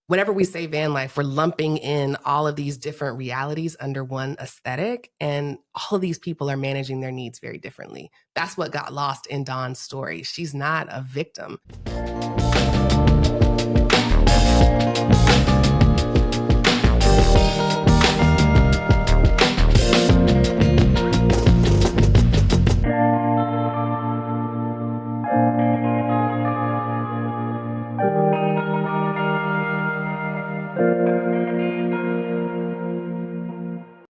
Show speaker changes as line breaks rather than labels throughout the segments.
whenever we say van life, we're lumping in all of these different realities under one aesthetic, and all of these people are managing their needs very differently. That's what got lost in Dawn's story. She's not a victim.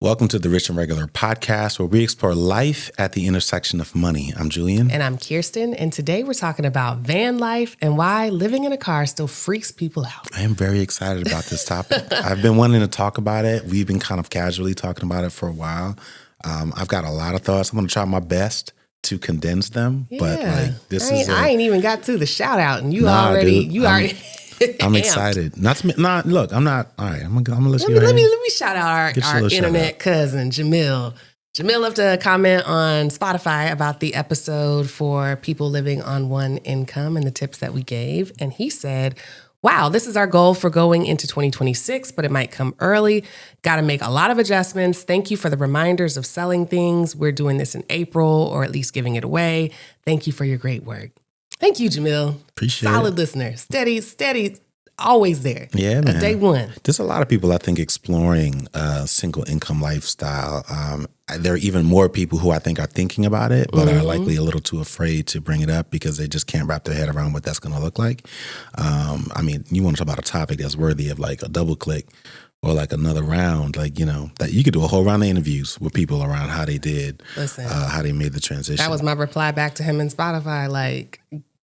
Welcome to the Rich and Regular podcast, where we explore life at the intersection of money. I'm Julian.
And I'm Kirsten. And today we're talking about van life and why living in a car still freaks people out.
I am very excited about this topic. I've been wanting to talk about it. We've been kind of casually talking about it for a while. I've got a lot of thoughts. I'm going to try my best to condense them.
Yeah.
But
I ain't even got to the shout out, and you already.
I'm excited. Look, I'm not. All right, I'm gonna let you.
Let me shout out our internet cousin, Jamil. Jamil left a comment on Spotify about the episode for people living on one income and the tips that we gave. And he said, wow, this is our goal for going into 2026, but it might come early. Got to make a lot of adjustments. Thank you for the reminders of selling things. We're doing this in April, or at least giving it away. Thank you for your great work. Thank you, Jamil.
Appreciate it.
Solid listener. Steady, always there.
Yeah, man.
Day one.
There's a lot of people, I think, exploring a single income lifestyle. There are even more people who I think are thinking about it, but are likely a little too afraid to bring it up because they just can't wrap their head around what that's going to look like. You want to talk about a topic that's worthy of like a double click or like another round, that you could do a whole round of interviews with people around how they did, how they made the transition.
That was my reply back to him in Spotify,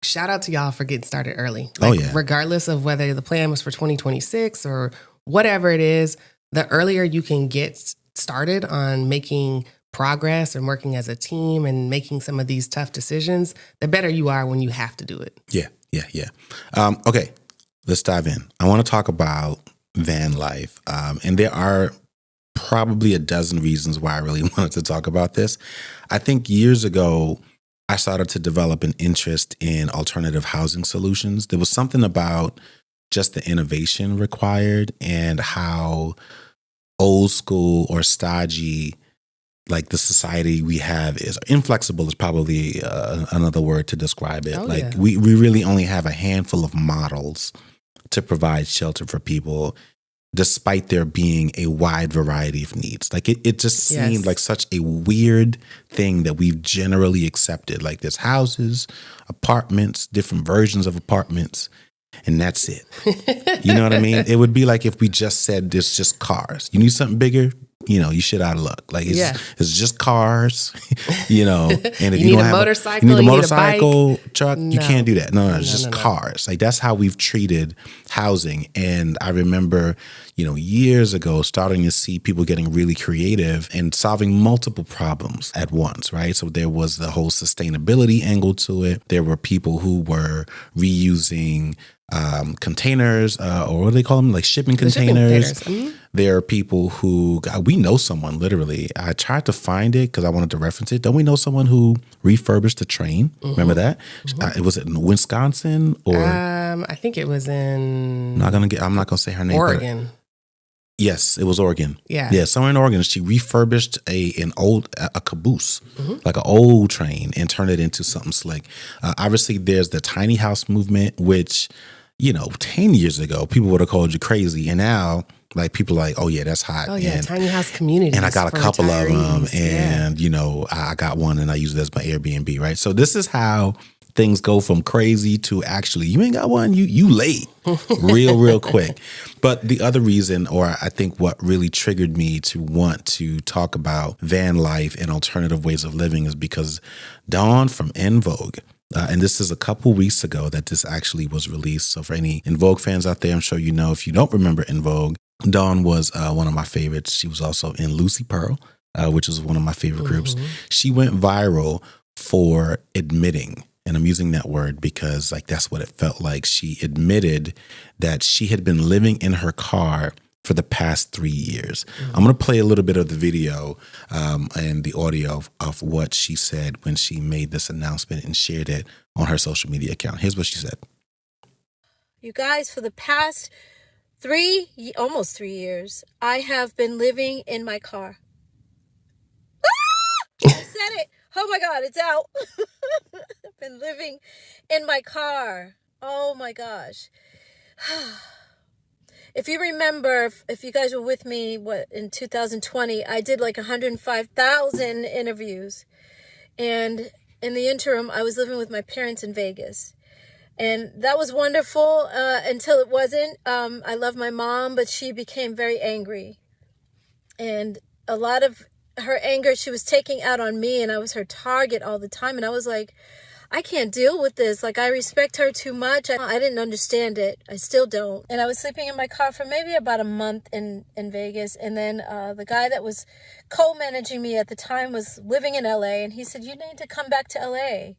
shout out to y'all for getting started early. Regardless of whether the plan was for 2026 or whatever it is, the earlier you can get started on making progress and working as a team and making some of these tough decisions, the better you are when you have to do it.
Yeah. Okay, let's dive in. I want to talk about van life. And there are probably a dozen reasons why I really wanted to talk about this. I think years ago, I started to develop an interest in alternative housing solutions. There was something about just the innovation required and how old school or stodgy, like the society we have is. Inflexible is probably another word to describe it. We really only have a handful of models to provide shelter for people, despite there being a wide variety of needs. It just seemed like such a weird thing that we've generally accepted. Like there's houses, apartments, different versions of apartments, and that's it. You know what I mean? It would be like if we just said there's just cars. You need something bigger? You shit out of luck. It's just cars, and if
you need a motorcycle,
you need a motorcycle, truck, you can't do that. No, it's just cars. That's how we've treated housing. And I remember, years ago, starting to see people getting really creative and solving multiple problems at once, right? So there was the whole sustainability angle to it. There were people who were reusing containers, or what do they call them? Like shipping containers. There are people who, we know someone literally. I tried to find it because I wanted to reference it. Don't we know someone who refurbished a train? Remember that? It was in Wisconsin or
I think it was in.
I'm not gonna say her name.
Oregon.
Yes, it was Oregon.
Yeah,
somewhere in Oregon. She refurbished a caboose, like an old train, and turned it into something slick. Obviously, there's the tiny house movement, which 10 years ago people would have called you crazy, and now people are like, oh yeah, that's hot.
Oh yeah, tiny house communities.
And I got a couple of them, and I got one, and I use it as my Airbnb. Right, so this is how things go from crazy to actually, you ain't got one, you late real quick. But the other reason, or I think what really triggered me to want to talk about van life and alternative ways of living, is because Dawn from Vogue, and this is a couple weeks ago that this actually was released. So for any Vogue fans out there, I'm sure if you don't remember Vogue, Dawn was one of my favorites. She was also in Lucy Pearl, which is one of my favorite groups. She went viral for admitting, and I'm using that word because that's what it felt like. She admitted that she had been living in her car for the past 3 years. I'm going to play a little bit of the video and the audio of what she said when she made this announcement and shared it on her social media account. Here's what she said.
You guys, for the past almost 3 years, I have been living in my car. I said it. Oh my God, it's out. I've been living in my car. Oh my gosh. If you remember, if you guys were with me, in 2020, I did like 105,000 interviews. And in the interim, I was living with my parents in Vegas. And that was wonderful until it wasn't. I love my mom, but she became very angry. And a lot of her anger, she was taking out on me, and I was her target all the time. And I was like, I can't deal with this. Like, I respect her too much. I didn't understand it. I still don't. And I was sleeping in my car for maybe about a month in Vegas. And then the guy that was co-managing me at the time was living in LA. And he said, you need to come back to LA.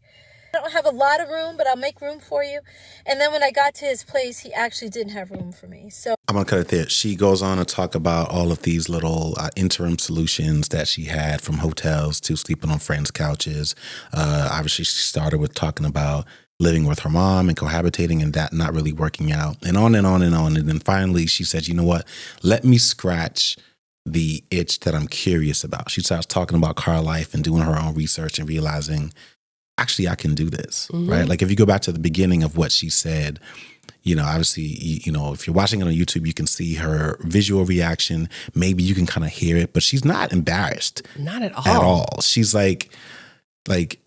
I don't have a lot of room, but I'll make room for you. And then when I got to his place, he actually didn't have room for me. So
I'm going to cut it there. She goes on to talk about all of these little interim solutions that she had, from hotels to sleeping on friends' couches. Obviously, she started with talking about living with her mom and cohabitating and that not really working out, and on and on and on. And then finally, she said, you know what? Let me scratch the itch that I'm curious about. She starts talking about car life and doing her own research and realizing, actually, I can do this, right? Like, if you go back to the beginning of what she said, obviously, if you're watching it on YouTube, you can see her visual reaction. Maybe you can kind of hear it, but she's not embarrassed.
Not at all.
At all. She's like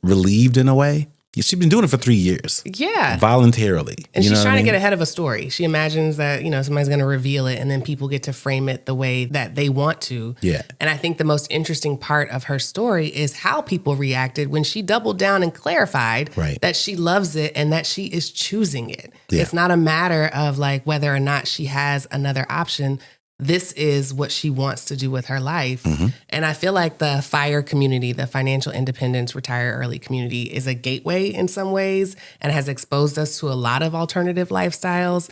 relieved in a way. She's been doing it for 3 years.
Yeah.
Voluntarily.
And she's trying to get ahead of a story. She imagines that, somebody's going to reveal it, and then people get to frame it the way that they want to.
Yeah.
And I think the most interesting part of her story is how people reacted when she doubled down and clarified that she loves it and that she is choosing it. Yeah. It's not a matter of like whether or not she has another option. This is what she wants to do with her life. And I feel like the FIRE community, the financial independence, retire early community, is a gateway in some ways and has exposed us to a lot of alternative lifestyles.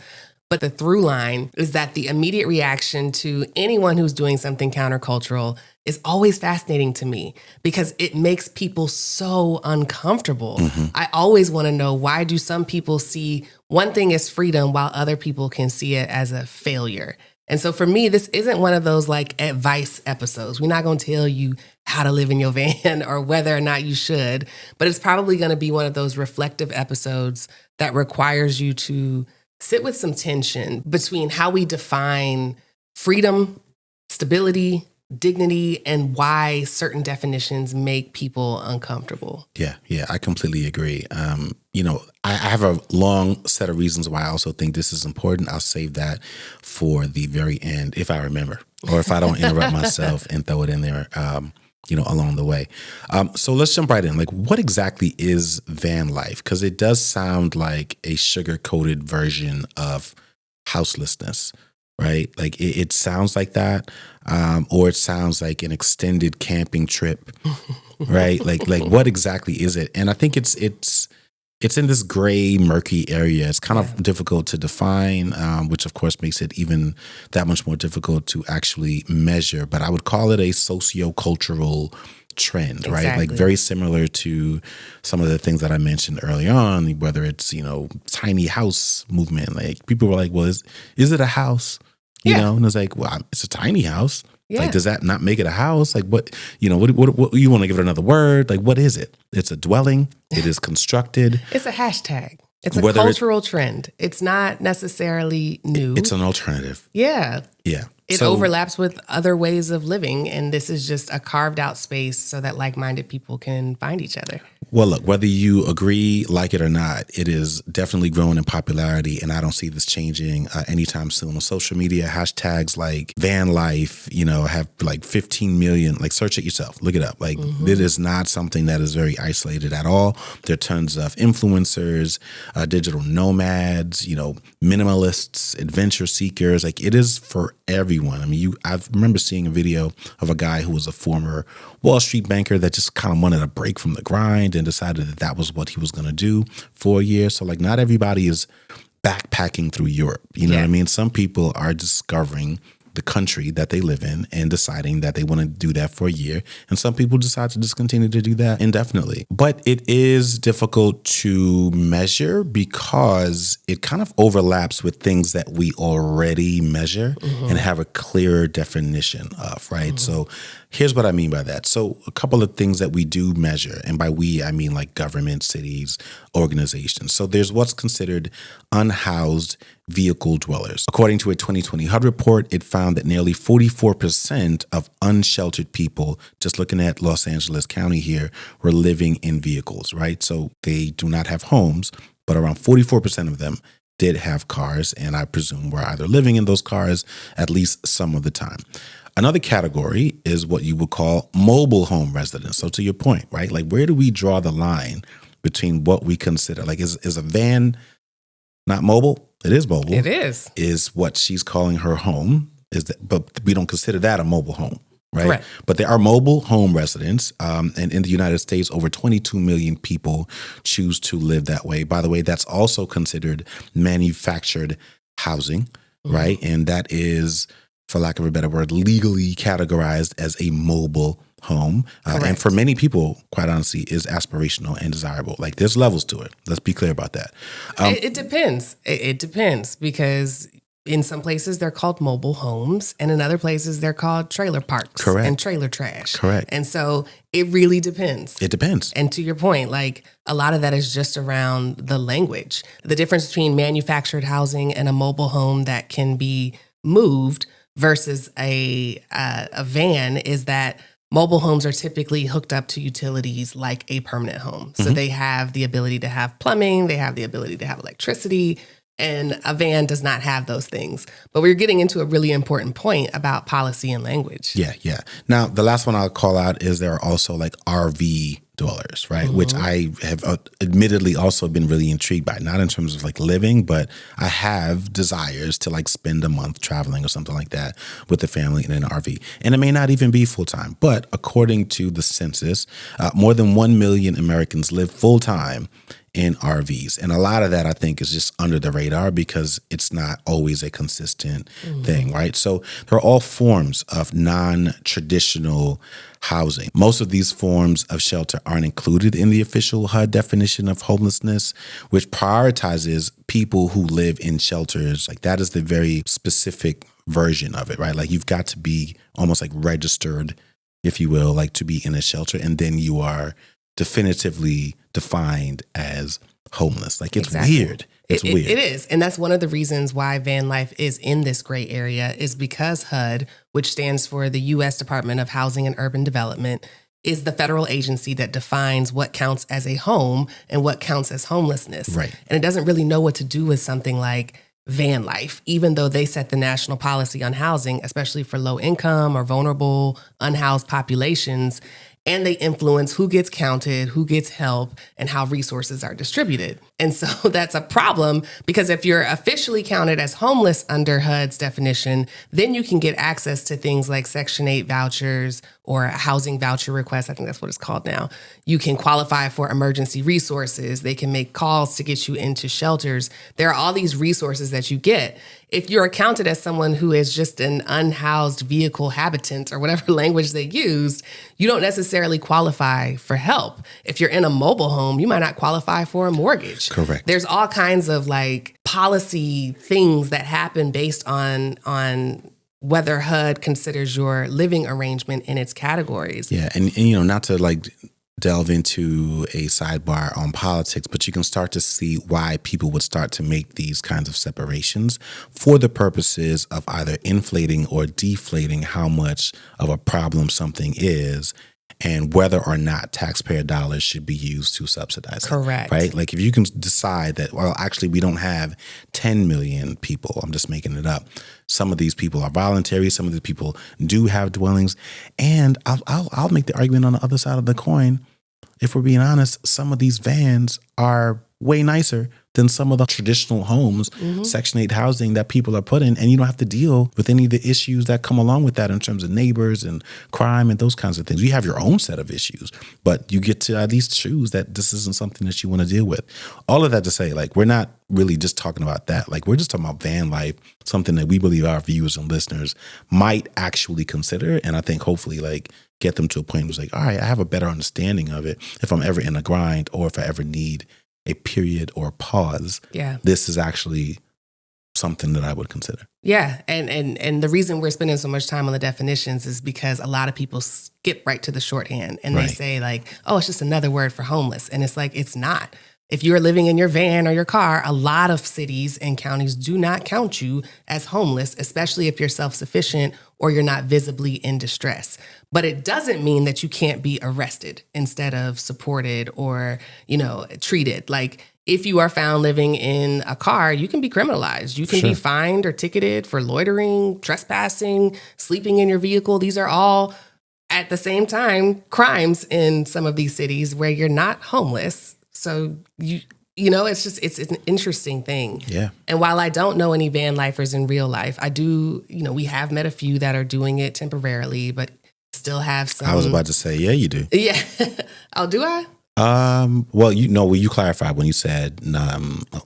But the through line is that the immediate reaction to anyone who's doing something countercultural is always fascinating to me because it makes people so uncomfortable. I always want to know, why do some people see one thing as freedom while other people can see it as a failure? And so for me, this isn't one of those like advice episodes. We're not going to tell you how to live in your van or whether or not you should, but it's probably going to be one of those reflective episodes that requires you to sit with some tension between how we define freedom, stability, dignity, and why certain definitions make people uncomfortable.
Yeah, I completely agree. I have a long set of reasons why I also think this is important. I'll save that for the very end, if I remember, or if I don't interrupt myself and throw it in there, along the way. So let's jump right in. Like, what exactly is van life? Because it does sound like a sugar-coated version of houselessness, right? Like it sounds like that, or it sounds like an extended camping trip, right? Like what exactly is it? And I think it's in this gray, murky area. It's kind of difficult to define, which of course makes it even that much more difficult to actually measure. But I would call it a socio-cultural trend, right? Like very similar to some of the things that I mentioned early on, whether it's, tiny house movement. Like people were like, well, is it a house? You know? And it's like, well, it's a tiny house. Yeah. Like, does that not make it a house? Like, what you want to give it another word? Like, what is it? It's a dwelling. It is constructed.
It's a hashtag. It's a cultural trend. It's not necessarily new.
It's an alternative.
Yeah.
Yeah.
It overlaps with other ways of living, and this is just a carved out space so that like-minded people can find each other.
Well, look, whether you agree, like it or not, it is definitely growing in popularity, and I don't see this changing anytime soon. On social media, hashtags like van life, have like 15 million, like search it yourself, look it up. Like it is not something that is very isolated at all. There are tons of influencers, digital nomads, minimalists, adventure seekers. Like it is for everyone. I mean, I remember seeing a video of a guy who was a former Wall Street banker that just kind of wanted a break from the grind and decided that was what he was going to do for a year. So like not everybody is backpacking through Europe. You know what I mean? Some people are discovering the country that they live in and deciding that they want to do that for a year. And some people decide to just continue to do that indefinitely. But it is difficult to measure because it kind of overlaps with things that we already measure and have a clearer definition of, right? So here's what I mean by that. So a couple of things that we do measure, and by we, I mean like government, cities, organizations. So there's what's considered unhoused vehicle dwellers. According to a 2020 HUD report, it found that nearly 44% of unsheltered people, just looking at Los Angeles County here, were living in vehicles, right? So they do not have homes, but around 44% of them did have cars, and I presume were either living in those cars at least some of the time. Another category is what you would call mobile home residents. So to your point, right? Like, where do we draw the line between what we consider? Like, is a van not mobile? It is mobile.
It is.
Is what she's calling her home. But we don't consider that a mobile home, right?
Correct.
But there are mobile home residents. And in the United States, over 22 million people choose to live that way. By the way, that's also considered manufactured housing, right? And that is, for lack of a better word, legally categorized as a mobile home. And for many people, quite honestly, is aspirational and desirable. Like, there's levels to it. Let's be clear about that.
It depends. It depends, because in some places they're called mobile homes, and in other places they're called trailer parks and trailer trash.
Correct.
And so it really depends.
It depends.
And to your point, like, a lot of that is just around the language. The difference between manufactured housing and a mobile home that can be moved versus a van is that mobile homes are typically hooked up to utilities like a permanent home. So they have the ability to have plumbing, they have the ability to have electricity, and a van does not have those things. But we're getting into a really important point about policy and language.
Yeah. Now, the last one I'll call out is there are also like RV dwellers, right? Which I have admittedly also been really intrigued by, not in terms of like living, but I have desires to like spend a month traveling or something like that with the family in an RV. And it may not even be full time, but according to the census, more than 1 million Americans live full time in RVs. And a lot of that, I think, is just under the radar because it's not always a consistent thing, right? So there are all forms of non-traditional housing. Most of these forms of shelter aren't included in the official HUD definition of homelessness, which prioritizes people who live in shelters. Like, that is the very specific version of it, right? Like, you've got to be almost like registered, if you will, like to be in a shelter, and then you are definitively defined as homeless. Like, it's weird. It's weird.
It is. And that's one of the reasons why van life is in this gray area, is because HUD, which stands for the U.S. Department of Housing and Urban Development, is the federal agency that defines what counts as a home and what counts as homelessness.
Right.
And it doesn't really know what to do with something like van life, even though they set the national policy on housing, especially for low income or vulnerable, unhoused populations. And they influence who gets counted, who gets help, and how resources are distributed. And so that's a problem, because if you're officially counted as homeless under HUD's definition, then you can get access to things like Section 8 vouchers or a housing voucher request. I think that's what it's called now. You can qualify for emergency resources. They can make calls to get you into shelters. There are all these resources that you get. If you're counted as someone who is just an unhoused vehicle habitant, or whatever language they used, you don't necessarily qualify for help. If you're in a mobile home, you might not qualify for a mortgage.
Correct.
There's all kinds of like policy things that happen based on whether HUD considers your living arrangement in its categories.
Yeah. And you know, not to like delve into a sidebar on politics, but you can start to see why people would start to make these kinds of separations for the purposes of either inflating or deflating how much of a problem something is, and whether or not taxpayer dollars should be used to subsidize it.
Correct.
Right? Like, if you can decide that, well, actually, we don't have 10 million people, I'm just making it up. Some of these people are voluntary. Some of these people do have dwellings. And I'll make the argument on the other side of the coin. If we're being honest, some of these vans are way nicer than some of the traditional homes, Section 8 housing that people are put in. And you don't have to deal with any of the issues that come along with that in terms of neighbors and crime and those kinds of things. You have your own set of issues, but you get to at least choose that this isn't something that you want to deal with. All of that to say, like, we're not really just talking about that. Like, we're just talking about van life, something that we believe our viewers and listeners might actually consider. And I think hopefully, like, get them to a point where it's like, all right, I have a better understanding of it if I'm ever in a grind or if I ever need a period or pause.
Yeah.
This is actually something that I would consider.
Yeah. And the reason we're spending so much time on the definitions is because a lot of people skip right to the shorthand and they say like, oh, it's just another word for homeless. And it's like, it's not. If you're living in your van or your car, a lot of cities and counties do not count you as homeless, especially if you're self-sufficient or you're not visibly in distress. But it doesn't mean that you can't be arrested instead of supported or, treated. Like, if you are found living in a car, you can be criminalized. You can be fined or ticketed for loitering, trespassing, sleeping in your vehicle. These are all, at the same time, crimes in some of these cities where you're not homeless. So it's an interesting thing.
Yeah.
And while I don't know any van lifers in real life, I do, we have met a few that are doing it temporarily, but still have some.
I was about to say, yeah, you do.
Yeah. Oh, do I?
Well, you clarified when you said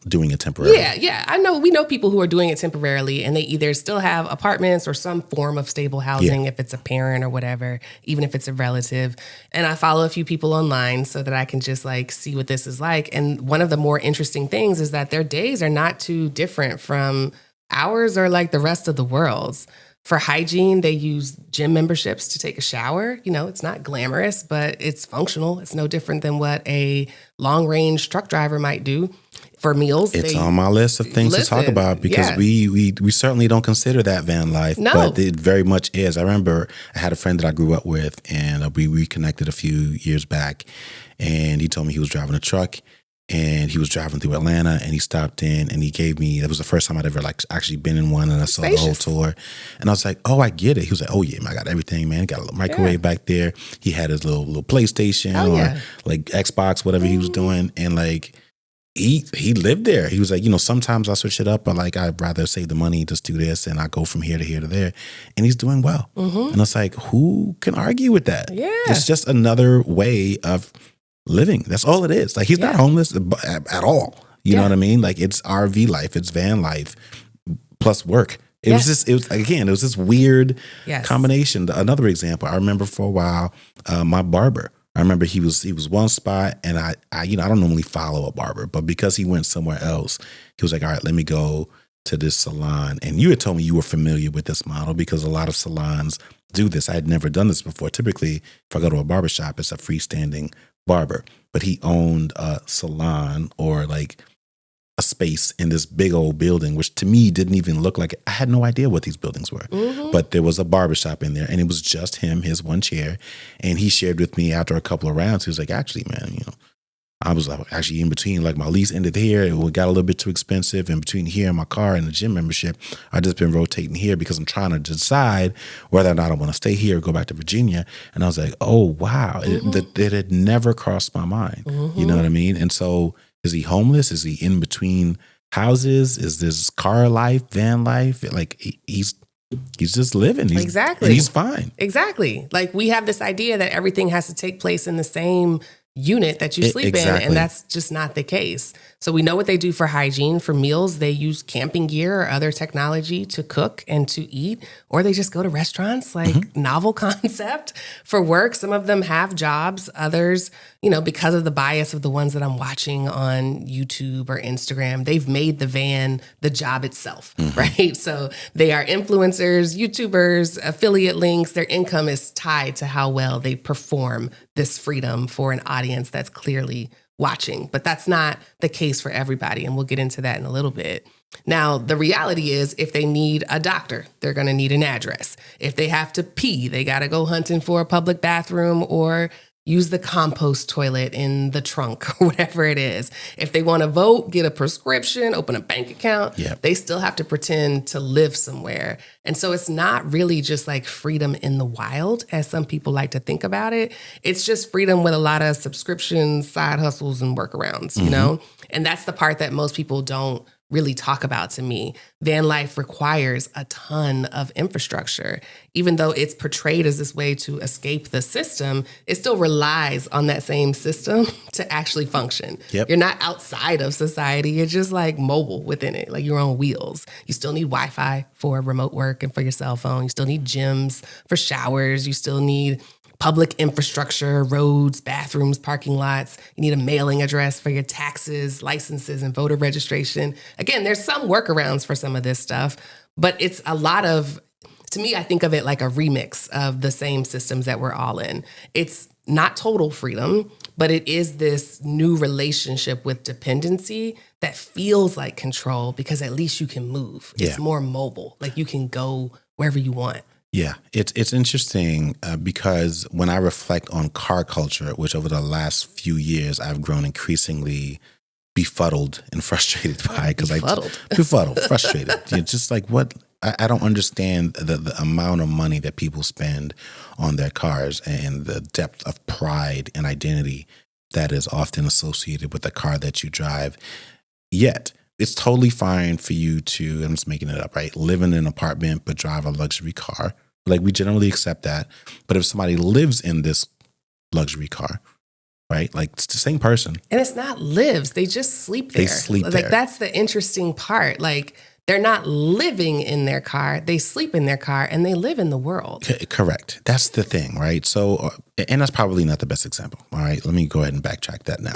doing it temporarily.
Yeah. I know we know people who are doing it temporarily, and they either still have apartments or some form of stable housing, if it's a parent or whatever, even if it's a relative. And I follow a few people online so that I can just like see what this is like. And one of the more interesting things is that their days are not too different from ours or like the rest of the world's. For hygiene, they use gym memberships to take a shower. It's not glamorous, but it's functional. It's no different than what a long-range truck driver might do. For meals,
it's on my list of things to talk about because we certainly don't consider that van life, but it very much is. I remember I had a friend that I grew up with, and we reconnected a few years back, and he told me he was driving a truck. And he was driving through Atlanta, and he stopped in, and he gave me, that was the first time I'd ever like actually been in one, and I saw the whole tour. And I was like, oh, I get it. He was like, oh yeah, man, I got everything, man. Got a little microwave back there. He had his little PlayStation or like Xbox, whatever he was doing. And like, he lived there. He was like, sometimes I switch it up, but like, I'd rather save the money, just do this, and I go from here to here to there. And he's doing well. And it's like, who can argue with that?
Yeah.
It's just another way of living. That's all it is. Like, he's not homeless at all. You know what I mean? Like, it's RV life, it's van life plus work. It was this weird combination. Another example, I remember for a while, my barber. I remember he was one spot, and I don't normally follow a barber, but because he went somewhere else, he was like, all right, let me go to this salon. And you had told me you were familiar with this model because a lot of salons do this. I had never done this before. Typically, if I go to a barbershop, it's a freestanding barber, but he owned a salon or like a space in this big old building, which to me didn't even look like it. I had no idea what these buildings were, but there was a barbershop in there, and it was just him, his one chair. And he shared with me after a couple of rounds, he was like, actually, man, I was actually in between, like my lease ended here. It got a little bit too expensive. In between here and my car and the gym membership, I've just been rotating here because I'm trying to decide whether or not I want to stay here or go back to Virginia. And I was like, oh, wow. It had never crossed my mind. You know what I mean? And so is he homeless? Is he in between houses? Is this car life, van life? Like he's just living.
Exactly.
And he's fine.
Exactly. Like, we have this idea that everything has to take place in the same unit that you sleep in, and that's just not the case. So we know what they do for hygiene. For meals, they use camping gear or other technology to cook and to eat, or they just go to restaurants, like novel concept. For work, some of them have jobs. Others, because of the bias of the ones that I'm watching on YouTube or Instagram, they've made the van the job itself, right? So they are influencers, YouTubers, affiliate links. Their income is tied to how well they perform this freedom for an audience that's clearly watching. But that's not the case for everybody, and we'll get into that in a little bit. Now, the reality is, if they need a doctor, they're going to need an address. If they have to pee, they got to go hunting for a public bathroom or use the compost toilet in the trunk or whatever it is. If they want to vote, get a prescription, open a bank account, they still have to pretend to live somewhere. And so it's not really just like freedom in the wild, as some people like to think about it. It's just freedom with a lot of subscriptions, side hustles, and workarounds, you know? And that's the part that most people don't really talk about to me. Van life requires a ton of infrastructure. Even though it's portrayed as this way to escape the system, it still relies on that same system to actually function. You're not outside of society. You're just like mobile within it, like you're on wheels. You still need Wi-Fi for remote work and for your cell phone. You still need gyms for showers. You still need public infrastructure, roads, bathrooms, parking lots. You need a mailing address for your taxes, licenses, and voter registration. Again, there's some workarounds for some of this stuff, but it's a lot of, to me, I think of it like a remix of the same systems that we're all in. It's not total freedom, but it is this new relationship with dependency that feels like control because at least you can move. It's more mobile. Like you can go wherever you want.
Yeah, it's interesting because when I reflect on car culture, which over the last few years I've grown increasingly befuddled and frustrated by, because befuddled, frustrated. Just like what I don't understand the amount of money that people spend on their cars and the depth of pride and identity that is often associated with the car that you drive. Yet it's totally fine for you to, I'm just making it up, right? Live in an apartment but drive a luxury car. Like we generally accept that. But if somebody lives in this luxury car, right? Like it's the same person.
And it's not lives. They just sleep there.
They sleep there.
Like that's the interesting part. Like they're not living in their car. They sleep in their car and they live in the world.
Correct. That's the thing, right? So, and that's probably not the best example. All right. Let me go ahead and backtrack that now.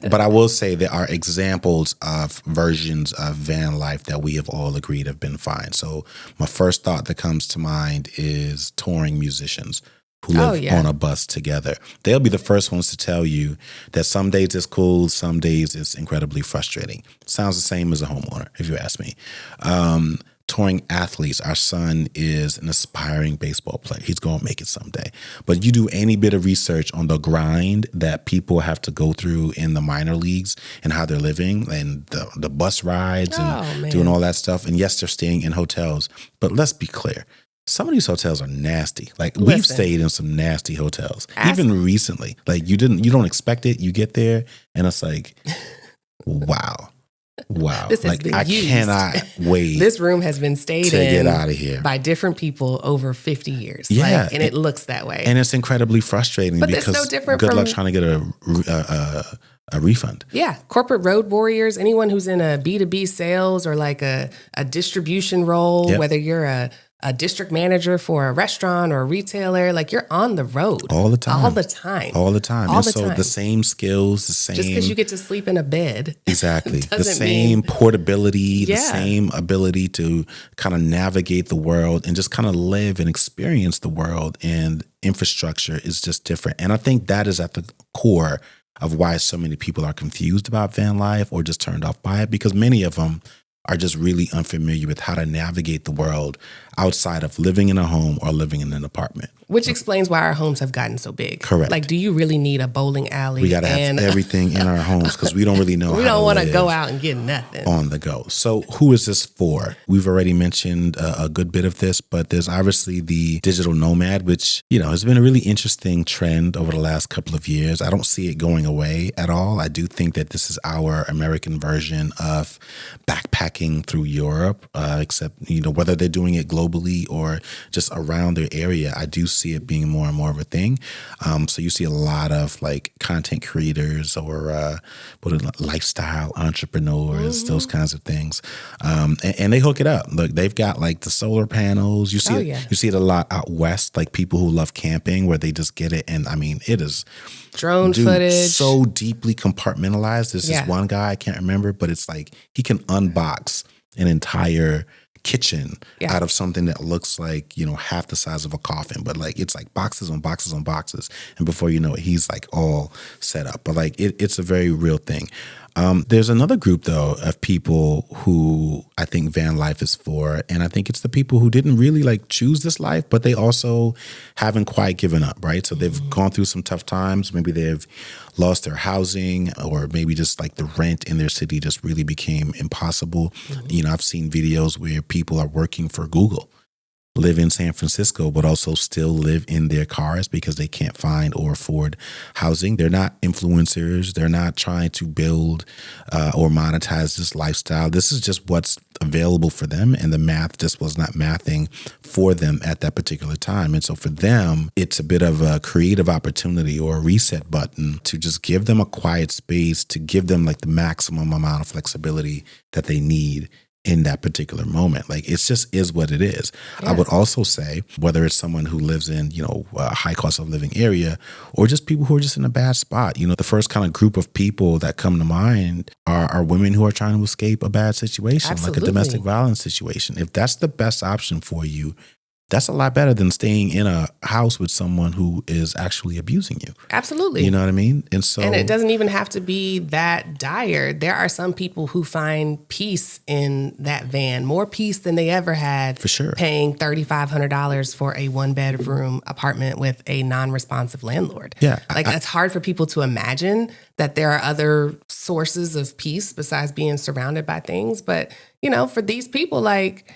But I will say there are examples of versions of van life that we have all agreed have been fine. So my first thought that comes to mind is touring musicians who live on a bus together. They'll be the first ones to tell you that some days it's cool, some days it's incredibly frustrating. Sounds the same as a homeowner, if you ask me. Touring athletes, our son is an aspiring baseball player. He's going to make it someday. But you do any bit of research on the grind that people have to go through in the minor leagues and how they're living and the bus rides and doing all that stuff. And yes, they're staying in hotels. But let's be clear. Some of these hotels are nasty. Like we've stayed in some nasty hotels, even recently. Like you don't expect it. You get there and it's like, wow.
This
like I cannot wait.
This room has been stayed
to
in
get out of here
by different people over 50 years.
Yeah,
and it looks that way.
And it's incredibly frustrating because it's no different good luck trying to get a refund.
Yeah. Corporate road warriors, anyone who's in a B2B sales or like a distribution role, whether you're a district manager for a restaurant or a retailer, like you're on the road.
All the time.
The
same skills, the same.
Just because you get to sleep in a bed.
Exactly. The same portability, the same ability to kind of navigate the world and just kind of live and experience the world, and infrastructure is just different. And I think that is at the core of why so many people are confused about van life or just turned off by it, because many of them are just really unfamiliar with how to navigate the world outside of living in a home or living in an apartment.
Which explains why our homes have gotten so big.
Correct.
Like, do you really need a bowling alley?
We got to have everything in our homes because we don't really know
we
how
don't want
to
go out and get nothing.
On the go. So who is this for? We've already mentioned a good bit of this, but there's obviously the digital nomad, which, has been a really interesting trend over the last couple of years. I don't see it going away at all. I do think that this is our American version of backpacking through Europe, except, whether they're doing it globally or just around their area, I do see it being more and more of a thing. So you see a lot of like content creators or lifestyle entrepreneurs, those kinds of things. And they hook it up. Look, they've got like the solar panels. You see it a lot out west, like people who love camping where they just get it. And I mean, it is
drone footage.
So deeply compartmentalized. There's this one guy, I can't remember, but it's like he can unbox an entire kitchen out of something that looks like, half the size of a coffin, but like it's like boxes on boxes on boxes. And before you know it, he's like all set up. But like it's a very real thing. There's another group, though, of people who I think van life is for. And I think it's the people who didn't really like choose this life, but they also haven't quite given up, right? So they've gone through some tough times. Maybe they've lost their housing, or maybe just like the rent in their city just really became impossible. You know, I've seen videos where people are working for Google, live in San Francisco, but also still live in their cars because they can't find or afford housing. They're not influencers. They're not trying to build or monetize this lifestyle. This is just what's available for them, and the math just was not mathing for them at that particular time. And so for them, it's a bit of a creative opportunity or a reset button to just give them a quiet space, to give them like the maximum amount of flexibility that they need in that particular moment. Like, it just is what it is. Yeah. I would also say, whether it's someone who lives in, you know, a high cost of living area, or just people who are just in a bad spot, you know, the first kind of group of people that come to mind are women who are trying to escape a bad situation,
Absolutely.
like a domestic violence situation. If that's the best option for you, that's a lot better than staying in a house with someone who is actually abusing you.
Absolutely.
You know what I mean? And
it doesn't even have to be that dire. There are some people who find peace in that van, more peace than they ever had.
For sure.
Paying $3,500 for a 1-bedroom apartment with a non-responsive landlord.
Yeah.
Like, it's hard for people to imagine that there are other sources of peace besides being surrounded by things. But, you know, for these people, like,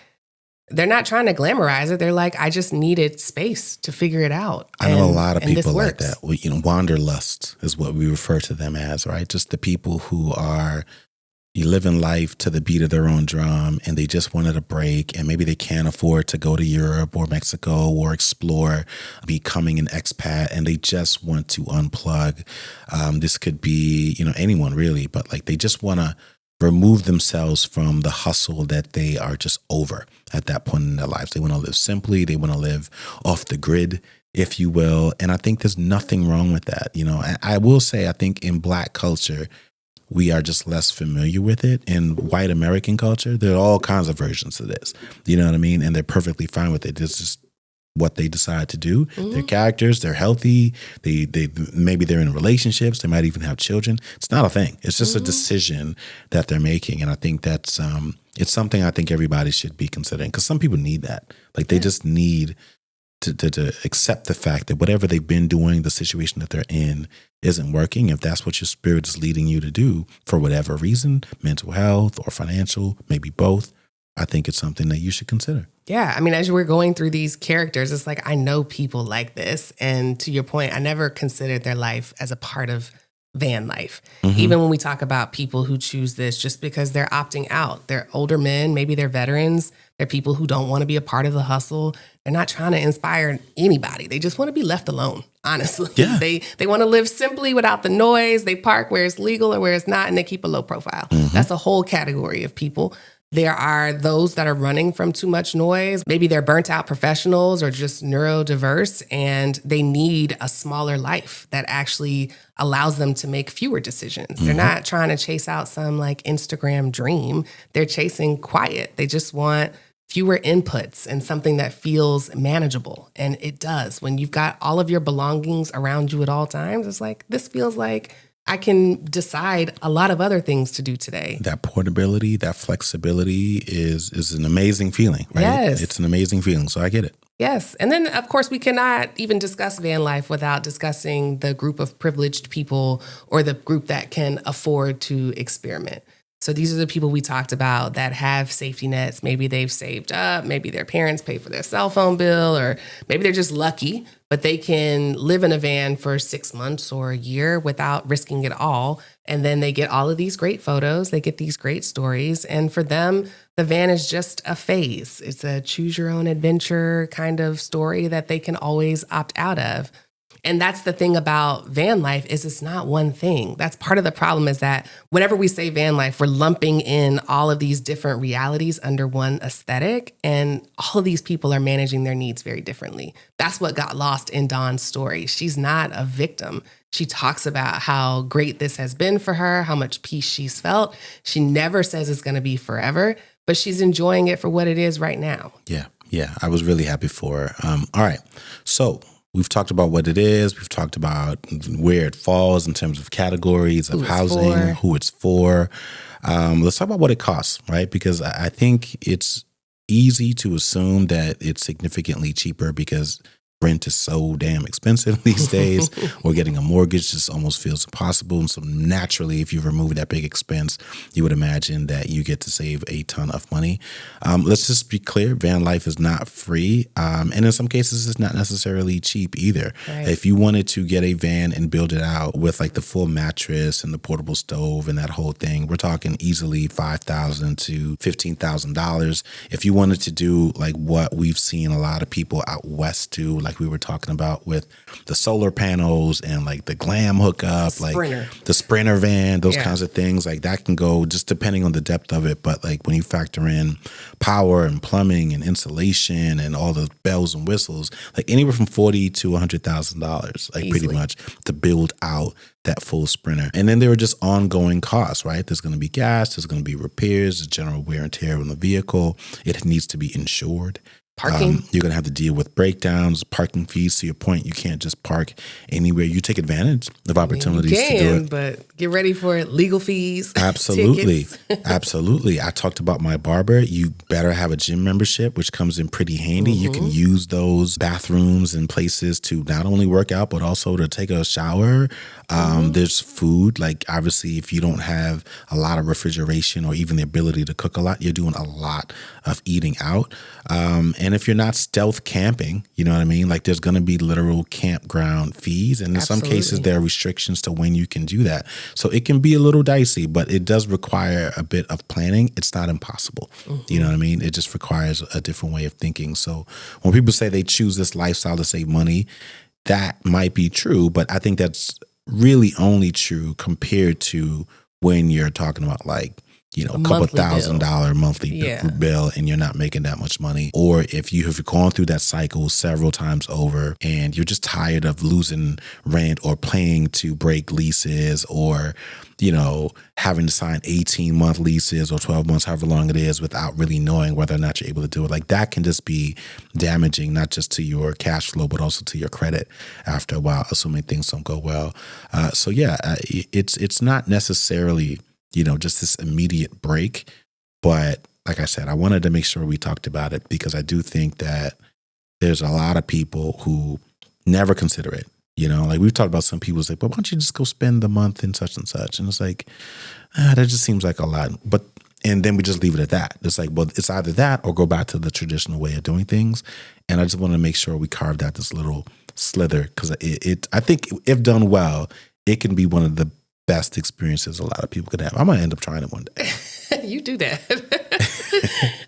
they're not trying to glamorize it. They're like, I just needed space to figure it out.
I know a lot of people like that. Well, you know, wanderlust is what we refer to them as, right? Just the people who are living life to the beat of their own drum, and they just wanted a break, and maybe they can't afford to go to Europe or Mexico or explore becoming an expat, and they just want to unplug. This could be, you know, anyone really, but like they just want to remove themselves from the hustle that they are just over at that point in their lives. They want to live simply. They want to live off the grid, if you will. And I think there's nothing wrong with that. You know, I will say, I think in Black culture, we are just less familiar with it. In white American culture, there are all kinds of versions of this. You know what I mean? And they're perfectly fine with it. It's just what they decide to do. Their characters, they're healthy. They maybe they're in relationships. They might even have children. It's not a thing. It's just a decision that they're making. And I think that's it's something I think everybody should be considering, because some people need that. Like, they just need to accept the fact that whatever they've been doing, the situation that they're in, isn't working. If that's what your spirit is leading you to do for whatever reason, mental health or financial, maybe both, I think it's something that you should consider.
Yeah. I mean, as we're going through these characters, it's like, I know people like this. And to your point, I never considered their life as a part of van life. Even when we talk about people who choose this just because they're opting out, they're older men, maybe they're veterans, they're people who don't want to be a part of the hustle. They're not trying to inspire anybody. They just want to be left alone, honestly.
Yeah.
They want to live simply without the noise. They park where it's legal or where it's not, and they keep a low profile. That's a whole category of people. There are those that are running from too much noise. Maybe they're burnt out professionals or just neurodiverse, and they need a smaller life that actually allows them to make fewer decisions. They're not trying to chase out some like Instagram dream. They're chasing quiet. They just want fewer inputs and something that feels manageable. And it does. When you've got all of your belongings around you at all times, it's like, this feels like I can decide a lot of other things to do today.
That portability, that flexibility is an amazing feeling, right?
Yes.
It's an amazing feeling. So I get it.
Yes. And then, of course, we cannot even discuss van life without discussing the group of privileged people, or the group that can afford to experiment. So these are the people we talked about that have safety nets. Maybe they've saved up. Maybe their parents pay for their cell phone bill, or maybe they're just lucky, but they can live in a van for 6 months or a year without risking it all. And then they get all of these great photos. They get these great stories. And for them, the van is just a phase. It's a choose your own adventure kind of story that they can always opt out of. And that's the thing about van life, is it's not one thing. That's part of the problem, is that whenever we say van life, we're lumping in all of these different realities under one aesthetic. And all of these people are managing their needs very differently. That's what got lost in Dawn's story. She's not a victim. She talks about how great this has been for her, how much peace she's felt. She never says it's going to be forever, but she's enjoying it for what it is right now.
Yeah. I was really happy for her. All right. So we've talked about what it is. We've talked about where it falls in terms of categories of housing, who it's for. Let's talk about what it costs, right? Because I think it's easy to assume that it's significantly cheaper because rent is so damn expensive these days, or getting a mortgage just almost feels impossible. And so naturally, if you remove that big expense, you would imagine that you get to save a ton of money. Let's just be clear, van life is not free. And in some cases, it's not necessarily cheap either. Right. If you wanted to get a van and build it out with like the full mattress and the portable stove and that whole thing, we're talking easily $5,000 to $15,000. If you wanted to do like what we've seen a lot of people out west do, like we were talking about with the solar panels and like the glam hookup, like the Sprinter van, those kinds of things, like that can go just depending on the depth of it. But like when you factor in power and plumbing and insulation and all the bells and whistles, like anywhere from $40,000 to $100,000, like pretty much to build out that full Sprinter. And then there are just ongoing costs, right? There's going to be gas, there's going to be repairs, the general wear and tear on the vehicle. It needs to be insured.
Parking.
You're going to have to deal with breakdowns, parking fees. To your point, you can't just park anywhere. You take advantage of opportunities to do it.
But get ready for it. Legal fees.
Absolutely. Absolutely. I talked about my barber. You better have a gym membership, which comes in pretty handy. You can use those bathrooms and places to not only work out, but also to take a shower. There's food. Like obviously, if you don't have a lot of refrigeration or even the ability to cook a lot, you're doing a lot of eating out. And if you're not stealth camping, you know what I mean? Like there's going to be literal campground fees. And in some cases, there are restrictions to when you can do that. So it can be a little dicey, but it does require a bit of planning. It's not impossible. You know what I mean? It just requires a different way of thinking. So when people say they choose this lifestyle to save money, that might be true. But I think that's really only true compared to when you're talking about like, you know, a couple $1,000 monthly bill and you're not making that much money. Or if you have gone through that cycle several times over and you're just tired of losing rent or paying to break leases or, you know, having to sign 18-month leases or 12 months, however long it is, without really knowing whether or not you're able to do it. Like that can just be damaging, not just to your cash flow, but also to your credit after a while, assuming things don't go well. It's not necessarily, you know, just this immediate break. But like I said, I wanted to make sure we talked about it because I do think that there's a lot of people who never consider it. You know, like we've talked about some people say, but why don't you just go spend the month in such and such? And it's like, that just seems like a lot. And then we just leave it at that. It's like, well, it's either that or go back to the traditional way of doing things. And I just want to make sure we carved out this little slither because I think if done well, it can be one of the best experiences a lot of people could have. I might end up trying it one day.
You do that.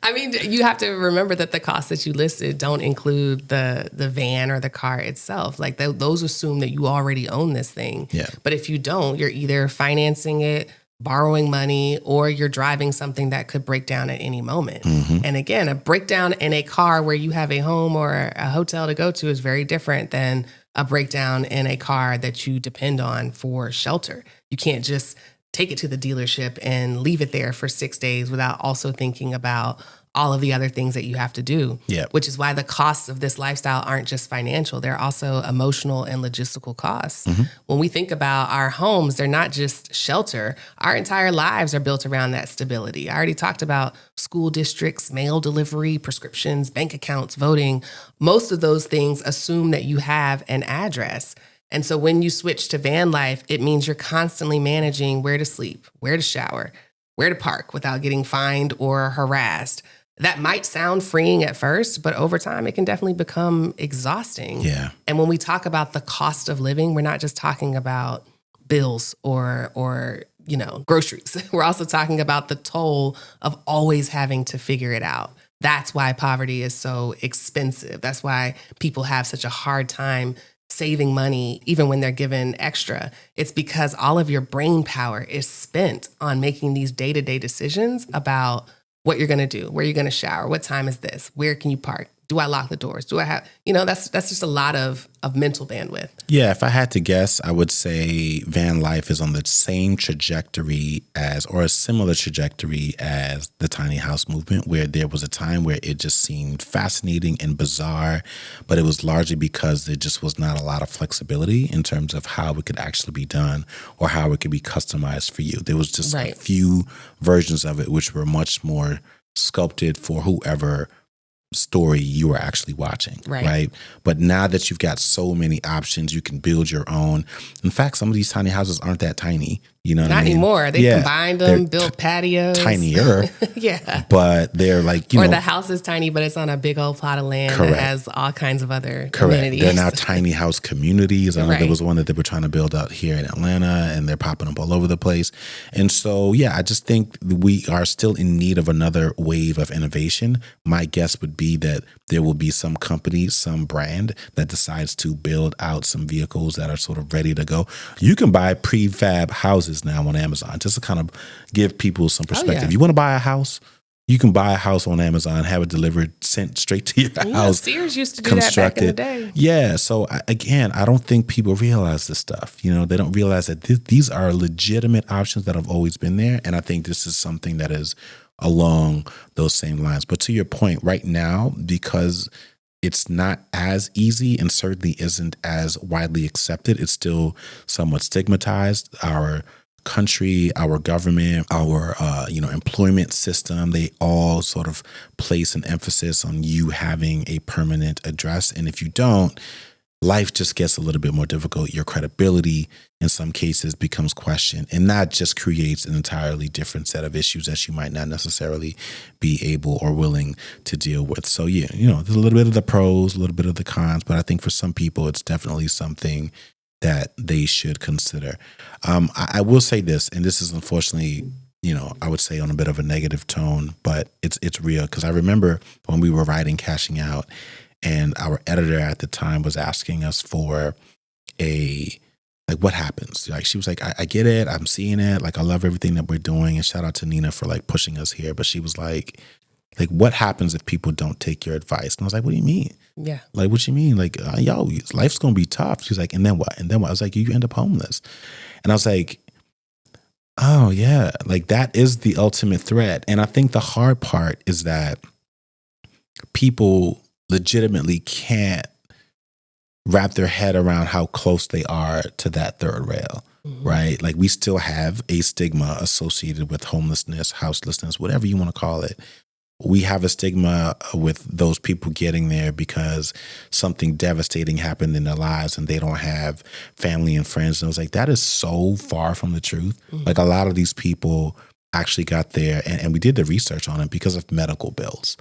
I mean, you have to remember that the costs that you listed don't include the van or the car itself. Like those assume that you already own this thing.
Yeah.
But if you don't, you're either financing it, borrowing money, or you're driving something that could break down at any moment. And again, a breakdown in a car where you have a home or a hotel to go to is very different than a breakdown in a car that you depend on for shelter. You can't just take it to the dealership and leave it there for 6 days without also thinking about all of the other things that you have to do, which is why the costs of this lifestyle aren't just financial. They're also emotional and logistical costs. When we think about our homes, they're not just shelter. Our entire lives are built around that stability. I already talked about school districts, mail delivery, prescriptions, bank accounts, voting. Most of those things assume that you have an address. And so when you switch to van life, it means you're constantly managing where to sleep, where to shower, where to park without getting fined or harassed. That might sound freeing at first, but over time, it can definitely become exhausting.
Yeah.
And when we talk about the cost of living, we're not just talking about bills or you know, groceries. We're also talking about the toll of always having to figure it out. That's why poverty is so expensive. That's why people have such a hard time saving money, even when they're given extra. It's because all of your brain power is spent on making these day-to-day decisions about what you're going to do, where you're going to shower, what time is this, where can you park, Do I lock the doors? Do I have, that's just a lot of mental bandwidth.
Yeah, if I had to guess, I would say van life is on the same trajectory as, or a similar trajectory as the tiny house movement, where there was a time where it just seemed fascinating and bizarre, but it was largely because there just was not a lot of flexibility in terms of how it could actually be done or how it could be customized for you. There was just a few versions of it which were much more sculpted for whoever story you are actually watching, right? But now that you've got so many options, you can build your own. In fact, some of these tiny houses aren't that tiny. You know what I mean?
Not anymore. They combined them, built patios.
Tinier.
Yeah.
But they're like,
or the house is tiny, but it's on a big old plot of land that has all kinds of other amenities.
They're now tiny house communities. I know there was one that they were trying to build out here in Atlanta, and they're popping up all over the place. And so, I just think we are still in need of another wave of innovation. My guess would be that there will be some company, some brand that decides to build out some vehicles that are sort of ready to go. You can buy prefab houses now on Amazon, just to kind of give people some perspective. You want to buy a house? You can buy a house on Amazon, have it delivered, sent straight to your house.
Sears used to do that back in the day.
Yeah. So again, I don't think people realize this stuff. They don't realize that these are legitimate options that have always been there. And I think this is something that is along those same lines. But to your point, right now, because it's not as easy and certainly isn't as widely accepted, it's still somewhat stigmatized. Our country, our government, our employment system, they all sort of place an emphasis on you having a permanent address. And if you don't, life just gets a little bit more difficult. Your credibility in some cases becomes questioned, and that just creates an entirely different set of issues that you might not necessarily be able or willing to deal with. So there's a little bit of the pros, a little bit of the cons, but I think for some people it's definitely something that they should consider. I will say this, and this is unfortunately, I would say on a bit of a negative tone, but it's real, because I remember when we were writing Cashing Out, and our editor at the time was asking us for what happens? Like, she was like, I get it. I'm seeing it. Like, I love everything that we're doing. And shout out to Nina for pushing us here. But she was like, what happens if people don't take your advice? And I was like, what do you mean?
Yeah.
Like, what you mean? Like, life's going to be tough. She's like, and then what? And then what? I was like, you end up homeless. And I was like, oh yeah. Like, that is the ultimate threat. And I think the hard part is that people legitimately can't wrap their head around how close they are to that third rail, right? Like, we still have a stigma associated with homelessness, houselessness, whatever you want to call it. We have a stigma with those people getting there because something devastating happened in their lives and they don't have family and friends. And I was like, that is so far from the truth. Like, a lot of these people actually got there, and we did the research on it because of medical bills.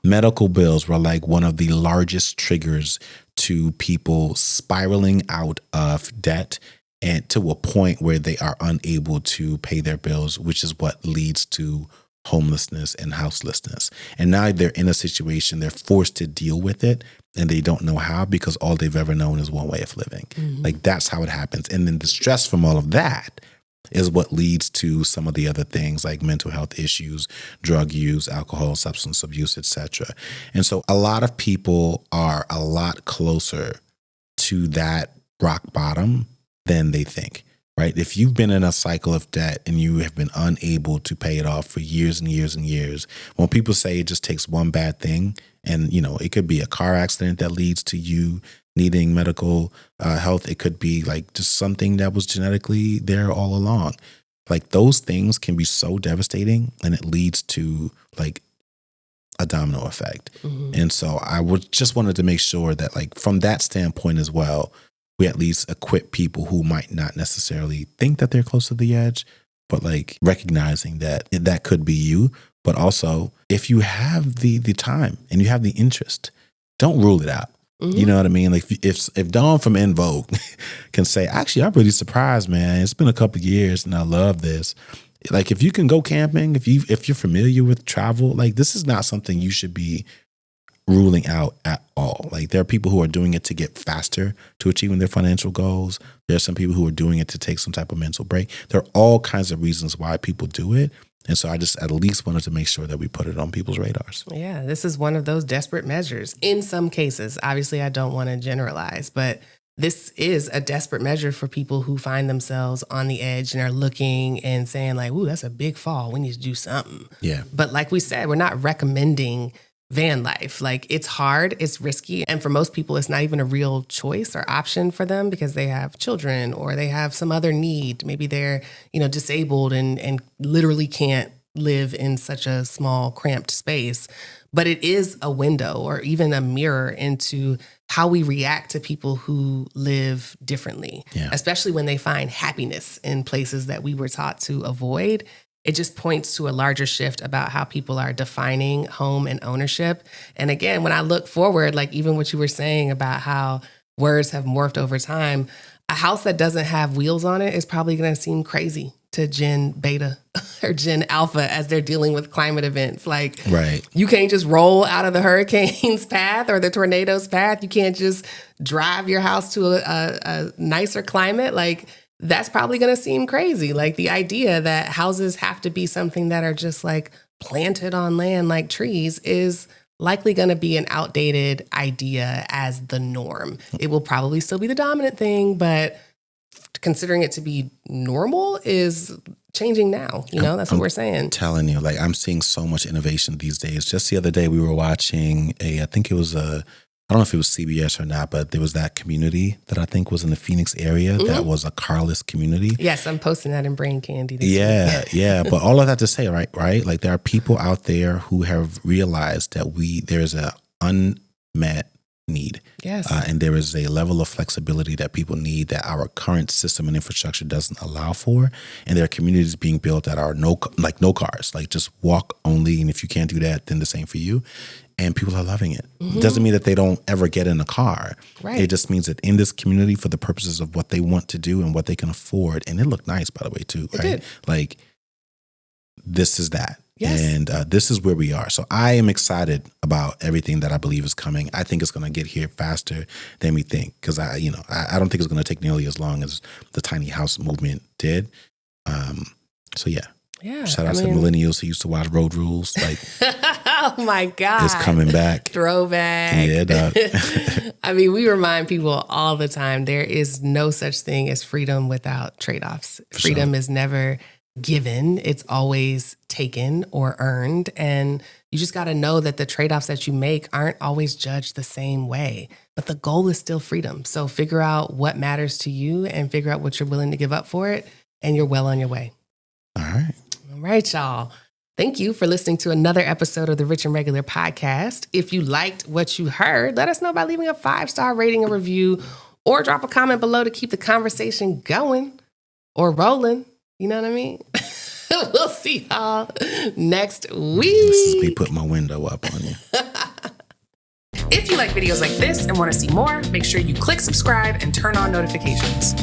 Medical bills were one of the largest triggers to people spiraling out of debt and to a point where they are unable to pay their bills, which is what leads to homelessness and houselessness. And now they're in a situation, they're forced to deal with it, and they don't know how, because all they've ever known is one way of living. That's how it happens. And then the stress from all of that is what leads to some of the other things like mental health issues, drug use, alcohol, substance abuse, etc. And so a lot of people are a lot closer to that rock bottom than they think, right? If you've been in a cycle of debt and you have been unable to pay it off for years and years and years, when people say it just takes one bad thing, and it could be a car accident that leads to you needing medical health. It could be just something that was genetically there all along. Those things can be so devastating, and it leads to a domino effect. And so I just wanted to make sure that from that standpoint as well, we at least equip people who might not necessarily think that they're close to the edge, but recognizing that that could be you. But also, if you have the time and you have the interest, don't rule it out. You know what I mean? If Dawn from En Vogue can say, actually, I'm really surprised, man. It's been a couple of years and I love this. If you can go camping, if you're familiar with travel, this is not something you should be ruling out at all. There are people who are doing it to get faster to achieving their financial goals. There are some people who are doing it to take some type of mental break. There are all kinds of reasons why people do it. And so I just at least wanted to make sure that we put it on people's radars.
Yeah, this is one of those desperate measures. In some cases, obviously I don't want to generalize, but this is a desperate measure for people who find themselves on the edge and are looking and saying like, ooh, that's a big fall. We need to do something.
Yeah.
But like we said, we're not recommending van life. Like, it's hard, it's risky. And for most people, it's not even a real choice or option for them because they have children or they have some other need. Maybe they're, disabled and literally can't live in such a small, cramped space. But it is a window or even a mirror into how we react to people who live differently, especially when they find happiness in places that we were taught to avoid. It just points to a larger shift about how people are defining home and ownership. And again, when I look forward, like even what you were saying about how words have morphed over time, a house that doesn't have wheels on it is probably going to seem crazy to Gen Beta or Gen Alpha as they're dealing with climate events. Like, you can't just roll out of the hurricane's path or the tornado's path. You can't just drive your house to a nicer climate. Like, that's probably going to seem crazy. Like the idea that houses have to be something that are just like planted on land like trees is likely going to be an outdated idea as the norm. It will probably still be the dominant thing, but considering it to be normal is changing now. That's what we're saying.
I'm telling you, like I'm seeing so much innovation these days. Just the other day we were watching I think it was I don't know if it was CBS or not, but there was that community that I think was in the Phoenix area that was a carless community.
Yes, I'm posting that in Brain Candy this
week. Yeah. But all of that to say, right? Like there are people out there who have realized that there's an unmet need.
Yes.
And there is a level of flexibility that people need that our current system and infrastructure doesn't allow for. And there are communities being built that are no cars, like just walk only. And if you can't do that, then the same for you. And people are loving it. It doesn't mean that they don't ever get in a car.
Right.
It just means that in this community, for the purposes of what they want to do and what they can afford, and it looked nice, by the way, too, right?
It did.
Like, this is that.
Yes.
And this is where we are. So I am excited about everything that I believe is coming. I think it's going to get here faster than we think because I don't think it's going to take nearly as long as the tiny house movement did. So yeah.
Yeah.
Shout out to millennials who used to watch Road Rules. Like,
oh my God.
It's coming back.
Throwback.
Yeah, dog.
We remind people all the time, there is no such thing as freedom without trade-offs. Freedom is never given. It's always taken or earned. And you just got to know that the trade-offs that you make aren't always judged the same way. But the goal is still freedom. So figure out what matters to you and figure out what you're willing to give up for it. And you're well on your way.
All right.
All right, y'all. Thank you for listening to another episode of the Rich and Regular podcast. If you liked what you heard, let us know by leaving a 5-star rating or review or drop a comment below to keep the conversation going or rolling. You know what I mean? We'll see y'all next week.
This is me putting my window up on you.
If you like videos like this and want to see more, make sure you click subscribe and turn on notifications.